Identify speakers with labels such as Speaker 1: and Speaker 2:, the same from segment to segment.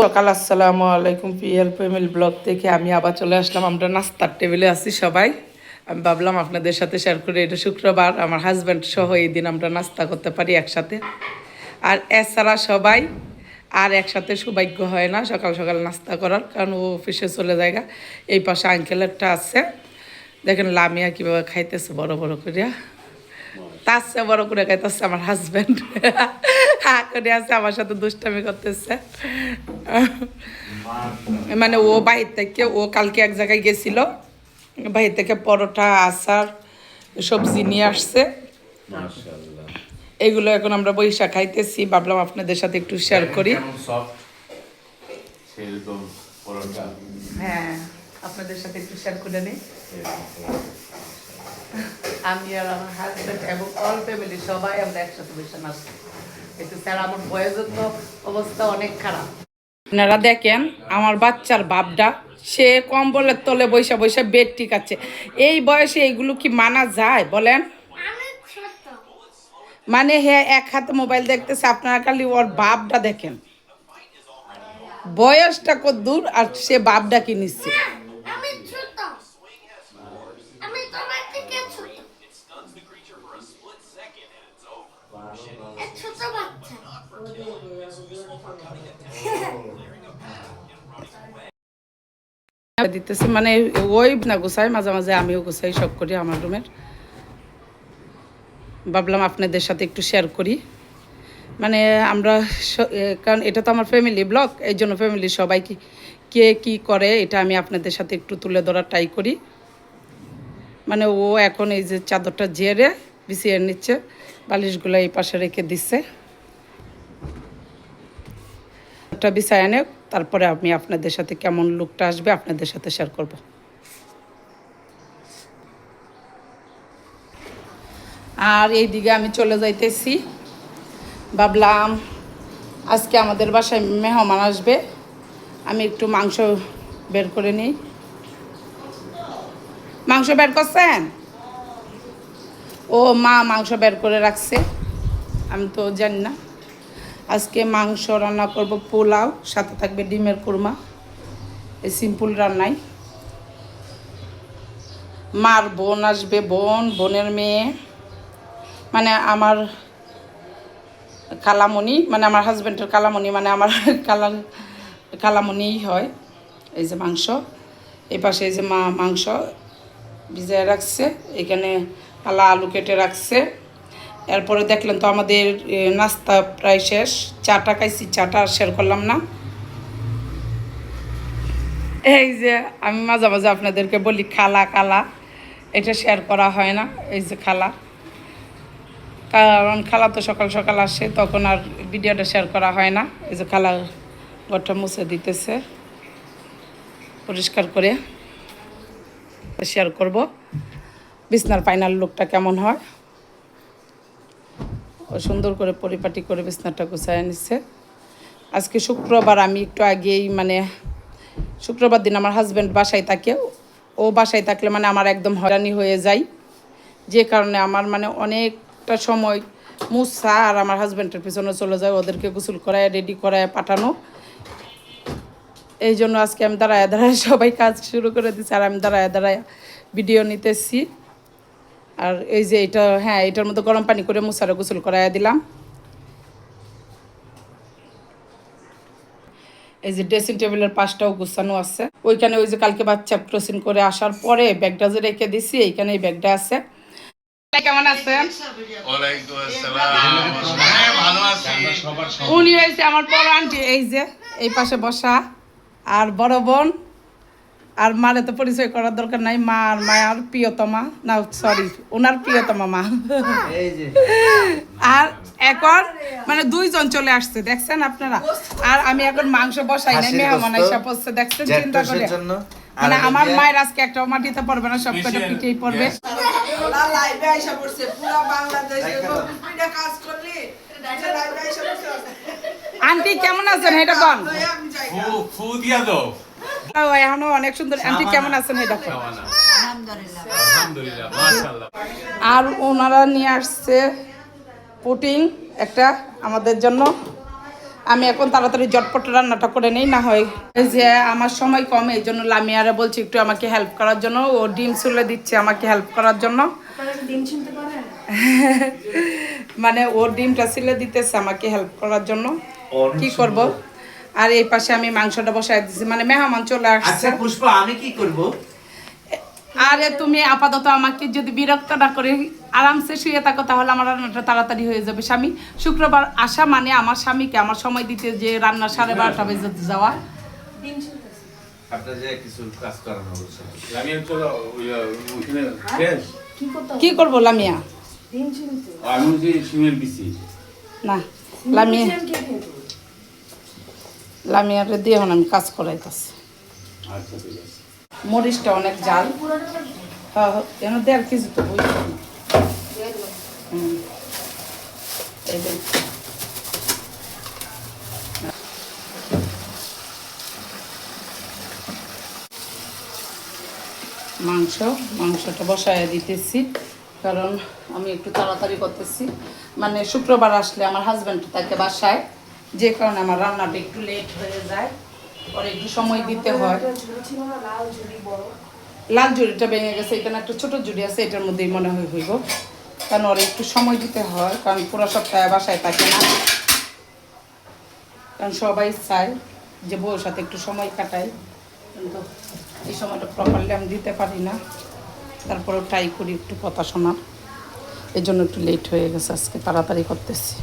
Speaker 1: সকাল আসসালামু আলাইকুম পিএল ফ্যামিলি ব্লগ থেকে আমি আবার চলে আসলাম। আমরা নাস্তার টেবিলে আছি সবাই। আমি ভাবলাম আপনাদের সাথে শেয়ার করি। এটা শুক্রবার, আমার হাজব্যান্ড সহ এই দিন আমরা নাস্তা করতে পারি একসাথে। আর এছাড়া সবাই আর একসাথে সৌভাগ্য হয় না সকাল সকাল নাস্তা করার, কারণ ও অফিসে চলে যায়। এই পাশে আঙ্কেল একটা আছে, দেখেন লামিয়া কীভাবে খাইতেছে বড় বড় করিয়া। তার চেয়ে বড় করে খাইতেছে আমার হাজব্যান্ড, করে আছে আমার সাথে দুষ্টামি করতেছে। মানে ও বাহির থেকে, ও কালকে এক জায়গায় গেছিল, বাহির থেকে পরোটা আচার সবজি নিয়ে আসছে। এগুলো এখন আমরা বৈশাখ খাইতেছি, ভাবলাম আপনাদের সাথে একটু শেয়ার করি। হ্যাঁ, আপনাদের সাথে একটু শেয়ার করে নিই। আমি আর আমার হাজব্যান্ড এবং অল ফ্যামিলি সবাই আমরা একসাথে বসে নাচি। কিন্তু স্যার আমার বয়সের তো অবস্থা অনেক খারাপ। আপনারা দেখেন আমার বাচ্চার বাপটা, সে কম্বলের তলে বৈশা বৈশা বেড টিকাচ্ছে। এই বয়সে এইগুলো কি মানা যায় বলেন? মানে হ্যাঁ, এক হাতে মোবাইল দেখতেছে, আপনারা খালি ওর বাপটা দেখেন, বয়সটা কত দূর আর সে বাপটা কি নিচ্ছে। দিতেছে মানে ওই না গোছাই, মাঝে মাঝে আমিও গোছাই, সব করি আমার রুমের। ভাবলাম আপনাদের সাথে একটু শেয়ার করি। মানে আমরা কারণ এটা তো আমার ফ্যামিলি ব্লগ, এই জন্য ফ্যামিলি সবাই কে কী করে এটা আমি আপনাদের সাথে একটু তুলে ধরার ট্রাই করি। মানে ও এখন এই যে চাদরটা ঝেড়ে বিছিয়ে নিচ্ছে, বালিশগুলো এই পাশে রেখে দিচ্ছে। একটা বিছায় এনে তারপরে আমি আপনাদের সাথে কেমন লুকটা আসবে আপনাদের সাথে শেয়ার করব। আর এইদিকে আমি চলে যাইতেছি, ভাবলাম আজকে আমাদের বাসায় মেহমান আসবে, আমি একটু মাংস বের করে নিই। মাংস বের করছেন? ও মা মাংস বের করে রাখছে, আমি তো জানি না। আজকে মাংস রান্না করব, পোলাও, সাথে থাকবে ডিমের কুরমা। এই সিম্পল রান্নাই। মার বোন আসবে, বোনের মেয়ে, মানে আমার খালামণি, মানে আমার হাজব্যান্ডের খালামণি, মানে আমার খালামণিই হয়। এই যে মাংস, এই পাশে এই যে মা মাংস ভিজিয়ে রাখছে, এখানে পালা আলু কেটে রাখছে। এরপরে দেখলেন তো আমাদের নাস্তা প্রায় শেষ। চাটা খাইছি, চাটা শেয়ার করলাম না। এই যে আমি মাঝে মাঝে আপনাদেরকে বলি খালা খালা, এটা শেয়ার করা হয় না। এই যে খালা, কারণ খালা তো সকাল সকাল আসে, তখন আর ভিডিওটা শেয়ার করা হয় না। এই যে খালা ঘরটা মুছে দিতেছে পরিষ্কার করে, শেয়ার করব বিছনার ফাইনাল লুকটা কেমন হয়। ও সুন্দর করে পরিপাটি করে বিছনাটা গুছায় নিচ্ছে। আজকে শুক্রবার, আমি একটু আগেই মানে শুক্রবার দিন আমার হাজব্যান্ড বাসায় থাকে। ও বাসায় থাকলে মানে আমার একদম হয়রানি হয়ে যায়, যে কারণে আমার মানে অনেকটা সময় মুসা আর আমার হাজব্যান্ডের পিছনে চলে যায়, ওদেরকে গোসল করায় রেডি করায় পাঠানো। এই জন্য আজকে আমি দাঁড়ায় দাঁড়ায় সবাই কাজ শুরু করে দিচ্ছি, আর আমি দাঁড়ায় দাঁড়ায় ভিডিও নিতেছি। আর এই যে এটা, হ্যাঁ, এটার মধ্যে গরম পানি করে মুসারে গোসল করাইয়া দিলাম। এই যে ড্রেসিং টেবিলের পাশটাও গুছানো আছে। ওইখানে ওই যে কালকে বাচ্চা ক্রসিং করে আসার পরে ব্যাগটা যে রেখে দিছি, এইখানে এই ব্যাগটা আছে। কেমন আছেন? উনি হয়েছে আমার বড় আন্টি, এই যে এই পাশে বসা, আর বড় বোন। আর মারে তো পরিচয় করার দরকার নাই, মা আর মায়ার প্রিয়তমা, না সরি ওনার প্রিয়তমা মা। আর এখন মানে দুইজন চলে আসছে, দেখছেন আপনারা। আর আমি এখন মাংস বসাই নাই, মেহমান এসে পড়ছে, দেখছেন চিন্তা করে। মানে আমার মায়ের আজকে একটা মাটিতে পড়বে না, সব কটা পিঠেই পড়বে। আন্টি কেমন আছেন এটা কোন? এখনো অনেক সুন্দর। আন্টি কেমন আছেন এটা কোন? আর ওনারা নিয়ে আসছে পুটিং একটা আমাদের জন্য, আমি এখন তাড়াতাড়ি ঝটপট রান্নাটা করে নেই, না হয় এই যে আমার সময় কম, এই জন্য লামিয়ারে বলছি একটু আমাকে হেল্প করার জন্য। ও ডিম চুলে দিচ্ছে আমাকে হেল্প করার জন্য। মানে ওর ডিমটা ছিলে দিতেছে আমাকে হেল্প করার জন্য, কি করব। আর এই পাশে আমি মাংসটা বসাই দিছি, মানে মেহমান চলে আসছে।
Speaker 2: আচ্ছা পুষ্পা, আমি কি করব?
Speaker 1: আরে তুমি আপাতত আমাকে যদি বিরক্ত না করে আরামসে শুয়ে থাকো, তাহলে আমার রান্নাটা তাড়াতাড়ি হয়ে যাবে। স্বামী শুক্রবার আসা মানে আমার স্বামীকে আমার সময় দিতে যে রান্না 12:30 বেজে যাওয়া।
Speaker 2: আপনার যে কিছু কাজ করানো হচ্ছে।
Speaker 3: আমি চলো ওইখানে ফ্রেশ
Speaker 1: কি করবো লামিয়া?
Speaker 3: আমি যে সিমের বিসি
Speaker 1: না লামিয়ারে দিয়ে এখন আমি কাজ করাইতেছি।
Speaker 3: আচ্ছা ঠিক আছে।
Speaker 1: মরিচটা অনেক জাল, হ্যাঁ কেন দেড় কেজি তো বই না। এই যে মাংসটা বসায় দিতেছি, কারণ আমি একটু তাড়াতাড়ি করতেছি। মানে শুক্রবার আসলে আমার হাজব্যান্ড থাকে বাসায়, যে কারণে আমার রান্নাটা একটু লেট হয়ে যায়, পরে একটু সময় দিতে হয়। লাল ঝুড়িটা ভেঙে গেছে, এখানে একটা ছোট ঝুড়ি আছে, এটার মধ্যেই মনে হয় হইব, কারণ ওরা একটু সময় দিতে হয়, কারণ পুরো সপ্তাহে বাসায় থাকে না। কারণ সবাই চায় যে বউয়ের সাথে একটু সময় কাটায়, কিন্তু এই সময়টা প্রপারলি আমি দিতে পারি না। তারপরেও ট্রাই করি একটু কথা শোনার, এই জন্য একটু লেট হয়ে গেছে। আজকে তাড়াতাড়ি করতেছি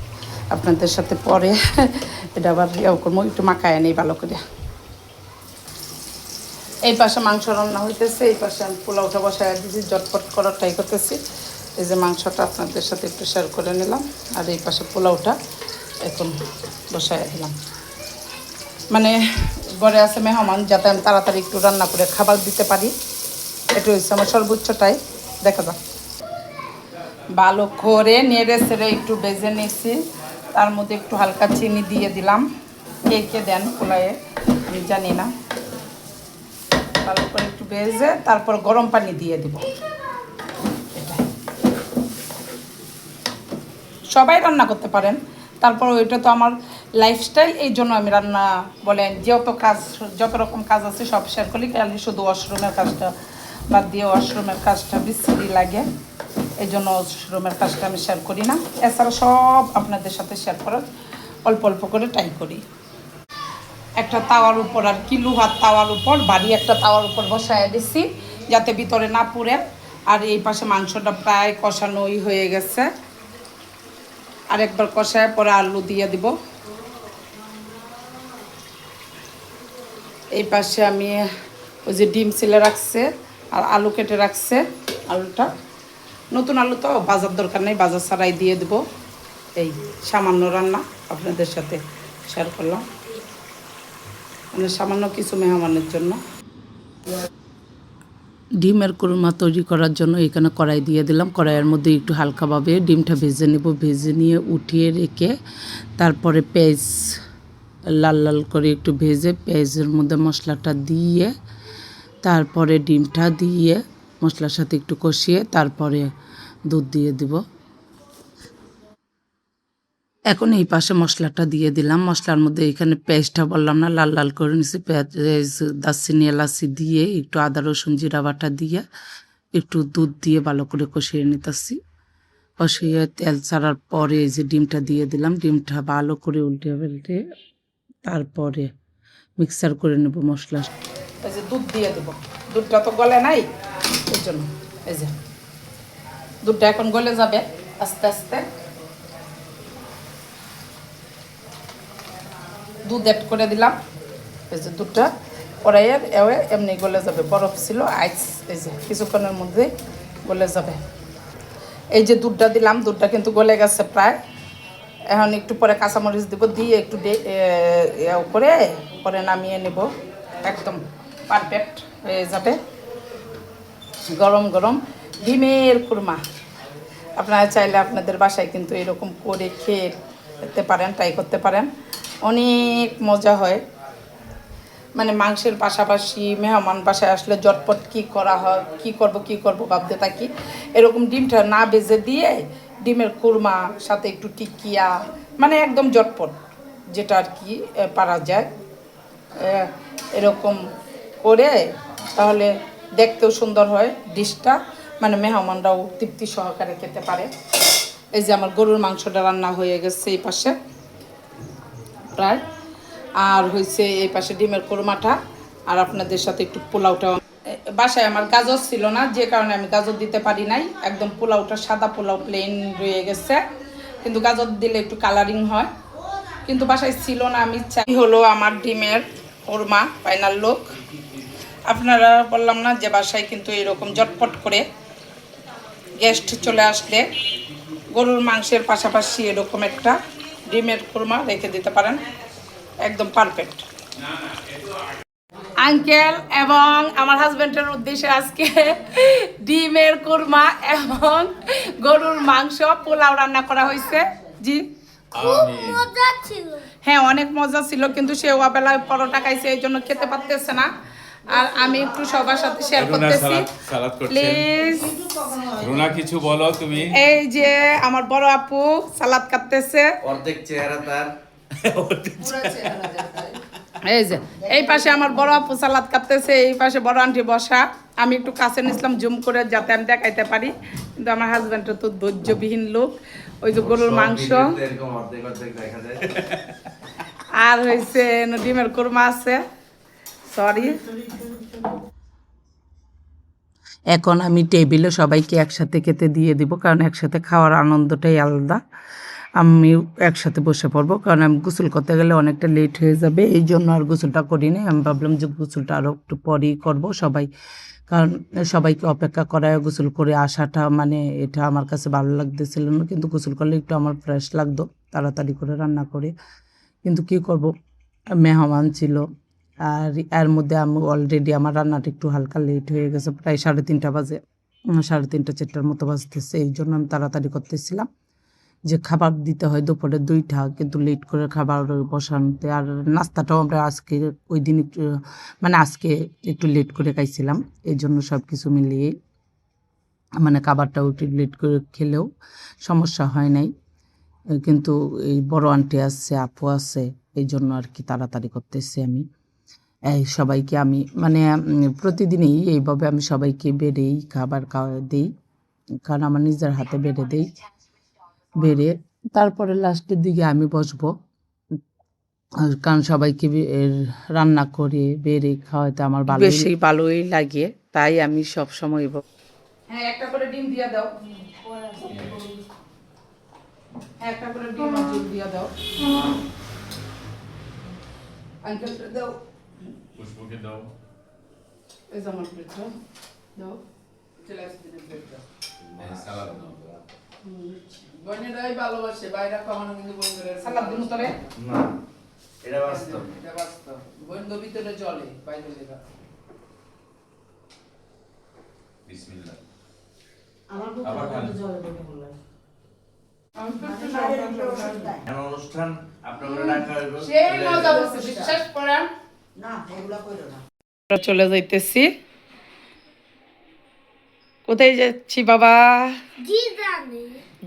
Speaker 1: আপনাদের সাথে, পরে এটা আবার ইয়েও করবো, একটু মাখায় নেই ভালো করে। এই পাশে মাংস রান্না হইতেছে, এই পাশে আমি পোলাওটা বসায় দিয়েছি, ঝটপট করার ট্রাই করতেছি। এই যে মাংসটা আপনাদের সাথে একটু শেয়ার করে নিলাম, আর এই পাশে পোলাওটা এখন বসায় দিলাম। মানে ঘরে আছে মেহমান, যাতে আমি তাড়াতাড়ি একটু রান্না করে খাবার দিতে পারি, এটা হচ্ছে আমার সর্বোচ্চটাই। দেখা যাক, ভালো করে নেড়ে ছেড়ে একটু বেজে নিয়েছি, তার মধ্যে একটু হালকা চিনি দিয়ে দিলাম। কে কে দেন পোলায়ে আমি জানি না। ভালো করে একটু ভেজে তারপর গরম পানি দিয়ে দিব। এটা সবাই রান্না করতে পারেন, তারপর ওইটা তো আমার লাইফস্টাইল, এই জন্য আমি রান্না বলেন যত রকম কাজ আছে সব শেয়ার করি। খালি শুধু ওয়াশরুমের কাজটা বাদ দিয়ে, ওয়াশরুমের কাজটা বিশ্রী লাগে, এই জন্য ওয়াশরুমের কাজটা আমি শেয়ার করি না। এছাড়া সব আপনাদের সাথে শেয়ার করার অল্প অল্প করে ট্রাই করি। একটা তাওয়ার উপর, আর কি লোহার তাওয়ার উপর, বাড়ি একটা তাওয়ার উপর বসায় দিছি যাতে ভিতরে না পুড়ে। আর এই পাশে মাংসটা প্রায় কষানোই হয়ে গেছে, আর একবার কষায় পরে আলু দিয়ে দিব। এই পাশে আমি ওই যে ডিম ছিলে রাখছে আর আলু কেটে রাখছে, আলুটা নতুন আলু তো বাজার দরকার নেই, বাজার ছাড়াই দিয়ে দেব। এই সামান্য রান্না আপনাদের সাথে শেয়ার করলাম, মানে সামান্য কিছু মেহমানের জন্য। ডিমের কুরমা তৈরি করার জন্য এখানে কড়াই দিয়ে দিলাম। কড়াইয়ের মধ্যে একটু হালকাভাবে ডিমটা ভেজে নেব, ভেজে নিয়ে উঠিয়ে রেখে তারপরে পেঁয়াজ লাল লাল করে একটু ভেজে পেঁয়াজের মধ্যে মশলাটা দিয়ে তারপরে ডিমটা দিয়ে মশলার সাথে একটু কষিয়ে তারপরে দুধ দিয়ে দিব। এখন এই পাশে মশলাটা দিয়ে দিলাম। মশলার মধ্যে এখানে পেঁয়াজটা বললাম না, লাল লাল করে নিছি, পেঁয়াজ দারচিনি এলাচি দিয়ে একটু আদা রসুন জিরা বাটা দিয়ে একটু দুধ দিয়ে ভালো করে কষিয়ে নিতেছি। কষিয়ে তেল ছাড়ার পরে এই যে ডিমটা দিয়ে দিলাম, ডিমটা ভালো করে উল্টে পাল্টে তারপরে মিক্সার করে নেব মশলা। এই যে দুধ দিয়ে দেবো, দুধটা তো গলে নাই, এই জন্য এই যে দুধটা এখন গলে যাবে আস্তে আস্তে। দুধ অ্যাড করে দিলাম, এই যে দুধটা কড়াইয়ের এমনি গলে যাবে, বরফ ছিল আইস, এই যে কিছুক্ষণের মধ্যেই গলে যাবে। এই যে দুধটা দিলাম, দুধটা কিন্তু গলে গেছে প্রায়। এখন একটু পরে কাঁচামরিচ দিব, দিয়ে একটু করে পরে নামিয়ে নেব, একদম পারফেক্ট হয়ে যাবে গরম গরম ডিমের কুরমা। আপনারা চাইলে আপনাদের বাসায় কিন্তু এরকম করে খেতে পারেন, ট্রাই করতে পারেন, অনেক মজা হয়। মানে মাংসের পাশাপাশি মেহমান বাসায় আসলে ঝটপট কি করা হয়, কি করব ভাবতে থাকি। এরকম ডিমটা না ভেজে দিয়ে ডিমের কুরমা সাথে একটু টিকিয়া, মানে একদম ঝটপট যেটা আর কি পারা যায় এরকম করে, তাহলে দেখতেও সুন্দর হয় ডিশটা, মানে মেহমানরাও তৃপ্তি সহকারে খেতে পারে। এই যে আমার গরুর মাংসটা রান্না হয়ে গেছে এই পাশে প্রায়, আর হয়েছে এই পাশে ডিমের কোরমাটা, আর আপনাদের সাথে একটু পোলাওটা। বাসায় আমার গাজর ছিল না, যে কারণে আমি গাজর দিতে পারি নাই, একদম পোলাওটা সাদা পোলাও প্লেন রয়ে গেছে, কিন্তু গাজর দিলে একটু কালারিং হয়, কিন্তু বাসায় ছিল না। আমি চাই হলো আমার ডিমের কোরমা ফাইনাল লুক। আপনারা বললাম না যে বাসায় কিন্তু এরকম জটপট করে গেস্ট চলে আসলে গরুর মাংসের পাশাপাশি এরকম একটা ডিমের কোরমা রেখে দিতে পারেন, একদম পারফেক্ট। আঙ্কেল এবং আমার হাজবেন্ডের উদ্দেশ্যে আজকে ডিমের কোরমা এবং গরুর মাংস পোলাও রান্না করা হয়েছে। জি হ্যাঁ, অনেক মজা ছিল, কিন্তু সে ওবেলায় পরোটা খাইছে, এই জন্য খেতে পারতেছে না। আর আমি একটু সবার সাথে শেয়ার করতেছি, প্লিজ।
Speaker 3: রুনা কিছু বলো তুমি।
Speaker 1: এই যে আমার বড় আপু সালাদ কাটতেছে,
Speaker 2: অর্ধেক চেহারা তার।
Speaker 1: এই যে এই পাশে আমার বড় আপু সালাদ কাটতেছে, এই পাশে বড় আন্টি বসা। আমি একটু কাছে নিছিলাম জুম করে যাতে আমি দেখাইতে পারি, কিন্তু আমার হাজব্যান্ডের তো ধৈর্যবিহীন লোক। ওই যে গরুর মাংস
Speaker 2: এরকম অর্ধেক অর্ধেক দেখা যায়।
Speaker 1: আর হয়েছে ডিমের কোরমা আছে, সরি। এখন আমি টেবিলে সবাইকে একসাথে খেতে দিয়ে দিব, কারণ একসাথে খাওয়ার আনন্দটাই আলাদা। আমি একসাথে বসে পড়বো, কারণ আমি গোসল করতে গেলে অনেকটা লেট হয়ে যাবে, এই জন্য আর গোসলটা করিনি। আমি ভাবলাম যে গোসলটা আরও একটু পরেই করবো সবাই, কারণ সবাইকে অপেক্ষা করায় গোসল করে আসাটা মানে এটা আমার কাছে ভালো লাগতেছিল না, কিন্তু গোসল করলে একটু আমার ফ্রেশ লাগতো তাড়াতাড়ি করে রান্না করে। কিন্তু কি করব, মেহমান ছিল, আর এর মধ্যে আমি অলরেডি আমার রান্নাটা একটু হালকা লেট হয়ে গেছে, প্রায় 3:30 বাজে, 3:30 4টার মতো বাজতেছে। এই জন্য আমি তাড়াতাড়ি করতেছিলাম, যে খাবার দিতে হয় দুপুরে 2টা, কিন্তু লেট করে খাবার বসানোতে। আর নাস্তাটাও আমরা আজকে ওই দিন একটু মানে আজকে একটু লেট করে খাইছিলাম, এই জন্য সব কিছু মিলিয়ে মানে খাবারটাও একটু লেট করে খেলেও সমস্যা হয় নাই। কিন্তু এই বড় আন্টি আছে, আপু আছে, এই জন্য আর কি তাড়াতাড়ি করতেছি আমি। এই সবাইকে আমি মানে প্রতিদিনই এইভাবে আমি সবাইকে বেড়েই খাবার দিই, কারণ আমার নিজের হাতে বেড়ে দিই, বেড়ে তারপরে লাস্টের দিকে আমি বসবো, কারণ সবাইকে রান্না করে বেড়ে খাওয়াতে আমার বেশি ভালোই লাগে, তাই আমি সব সময় হ্যাঁ একটা করে ডিম দিয়ে দাও, হ্যাঁ একটা করে ডিম আর দুধ দিয়ে দাও, আঙ্কেলটা দাও,
Speaker 3: পুষ্পকে দাও।
Speaker 1: এই যে আমার প্লেট দাও, চলে আসতে প্লেট দাও।
Speaker 3: সালাদ দাও।
Speaker 1: বোনেরাই ভালোবাসে, বাইরে কখনো কিন্তু বোনদের সালাদ দিন তবে
Speaker 2: না, এটা বাস্তব।
Speaker 1: এটা বাস্তব, বোনদের ভিতরে চলে, বাইরে যেটা।
Speaker 3: বিসমিল্লাহ।
Speaker 4: আমার
Speaker 3: আবার খান।
Speaker 4: জলে বলে বললাম
Speaker 2: এমন অনুষ্ঠান আপনাদের রাখা হইব।
Speaker 1: সেই মজা বসে বিশ্বাস করেন
Speaker 4: না, এগুলা কইরো না।
Speaker 1: আমরা চলে যাইতেছি। কোথায় যাচ্ছি বাবা?
Speaker 5: জিদানে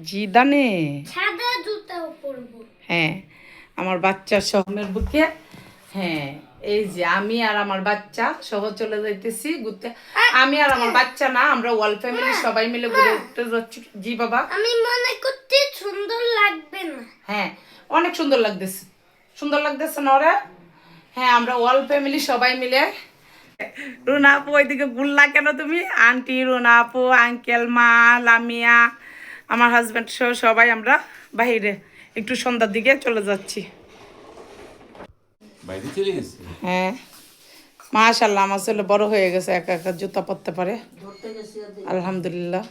Speaker 1: জিদানে।
Speaker 5: সাদা জুতাও পরবো।
Speaker 1: হ্যাঁ, আমার বাচ্চা সহমের বুকে। হ্যাঁ, এই যে আমি আর আমার বাচ্চা সহ চলে যাইতেছি ঘুরতে। আমি আর আমার বাচ্চা না, আমরা অল ফ্যামিলি সবাই মিলে ঘুরে উঠতে যাচ্ছি। জি বাবা।
Speaker 5: আমি মনে করতে সুন্দর লাগবে না।
Speaker 1: হ্যাঁ, অনেক সুন্দর লাগতেছে, সুন্দর লাগতেছে না ওরা? হ্যাঁ, আমরা অল ফ্যামিলি সবাই মিলে। রুনা আপু ওইদিকে ঘুরলা কেন তুমি? আন্টি, রুনা আপু, আঙ্কেল, মা, লামিয়া, আমার হাজব্যান্ড সহ সবাই আমরা বাইরে একটু সন্ধ্যার দিকে চলে যাচ্ছি।
Speaker 3: বাইরে চলে গেছে।
Speaker 1: হ্যাঁ, মাশাআল্লাহ আমার ছেলে বড় হয়ে গেছে, একা একা জুতা পরতে পারে,
Speaker 4: ধরতে গেছি আর
Speaker 1: আলহামদুলিল্লাহ,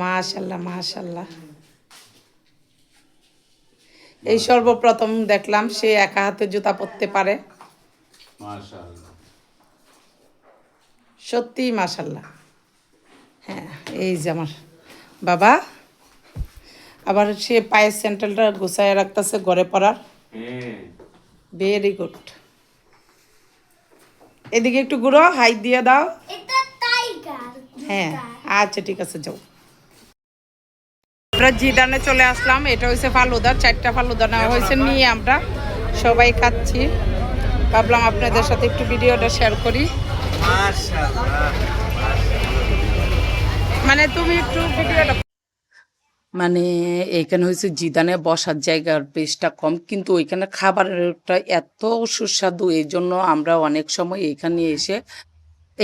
Speaker 1: মাশাআল্লাহ মাশাআল্লাহ। এই সর্বপ্রথম দেখলাম সে একা হাতে জুতা পরতে পারে,
Speaker 3: মাশাআল্লাহ।
Speaker 1: সত্যি মাশাআল্লাহ। হ্যাঁ, এই যে আমার বাবা আবার সে পায়ের স্যান্ডেলটা গুছায় রাখতেছে ঘরে পরার,
Speaker 3: হ্যাঁ।
Speaker 1: Very good. এদিকে একটু ঘুরো, হাই দিয়ে দাও।
Speaker 5: এটা টাইগার।
Speaker 1: হ্যাঁ আচ্ছা ঠিক আছে, যাও। আমরা জিদানে চলে আসলাম। এটা হচ্ছে ফালুদা, 4টা ফালুদা নেওয়া হয়েছে, নিয়ে আমরা সবাই খাচ্ছি। ভাবলাম আপনাদের সাথে একটু ভিডিওটা শেয়ার করি। মানে তুমি একটু ভিডিওটা, মানে এইখানে হয়েছে জিদানে বসার জায়গার বেশটা কম, কিন্তু ওইখানে খাবারটা এত সুস্বাদু, এই জন্য আমরা অনেক সময়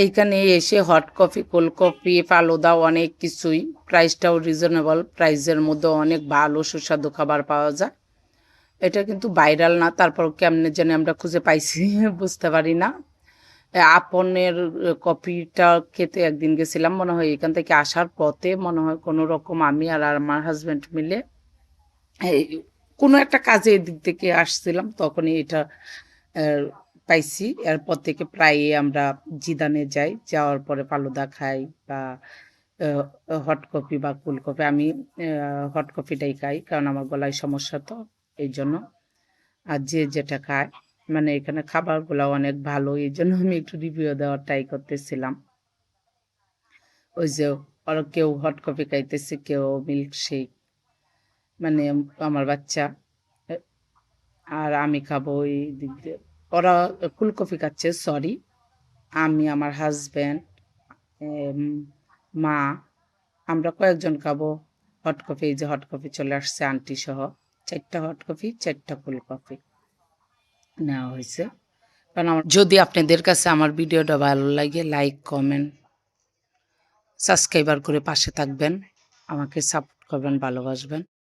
Speaker 1: এইখানে এসে hot coffee, cold coffee, falooda অনেক কিছুই, প্রাইসটাও রিজনেবল, প্রাইসের মধ্যে অনেক ভালো সুস্বাদু খাবার পাওয়া যায়। এটা কিন্তু ভাইরাল না, তারপর কেমনে জানি আমরা খুঁজে পাইছি বুঝতে পারি না। আপনের কফিটা খেতে একদিন গেছিলাম, মনে হয় এখান থেকে আসার পথে মনে হয় কোনো রকম আমি আর আমার হাজব্যান্ড মিলে এই কোনো একটা কাজে এদিক থেকে আসছিলাম, তখনই এটা পাইছি। এরপর থেকে প্রায় আমরা জিদানে যাই, যাওয়ার পরে ফালুদা খাই বা হট কফি বা কোল্ড কফি। আমি হট কফিটাই খাই, কারণ আমার গলায় সমস্যা, তো এই জন্য। আর যে যেটা খায়, মানে এখানে খাবারগুলো অনেক ভালো, এই জন্য আমি একটু রিভিউ দেওয়ার ট্রাই করতেছিলাম। ওই যে ওরা কেউ হট কফি খাইতেছে, কেউ মিল্ক শেক, মানে আমার বাচ্চা, আর আমি খাবো ওই দিক দিয়ে। ওরা কুল কফি খাচ্ছে, সরি, আমি, আমার হাজব্যান্ড, মা, আমরা কয়েকজন খাবো হট কফি। এই যে হট কফি চলে আসছে আন্টি সহ, 4টা হট কফি, 4টা কুল কফি নেওয়া হয়েছে। কারণ আমার, যদি আপনাদের কাছে আমার ভিডিওটা ভালো লাগে, লাইক, কমেন্ট, সাবস্ক্রাইবার করে পাশে থাকবেন, আমাকে সাপোর্ট করবেন, ভালোবাসবেন।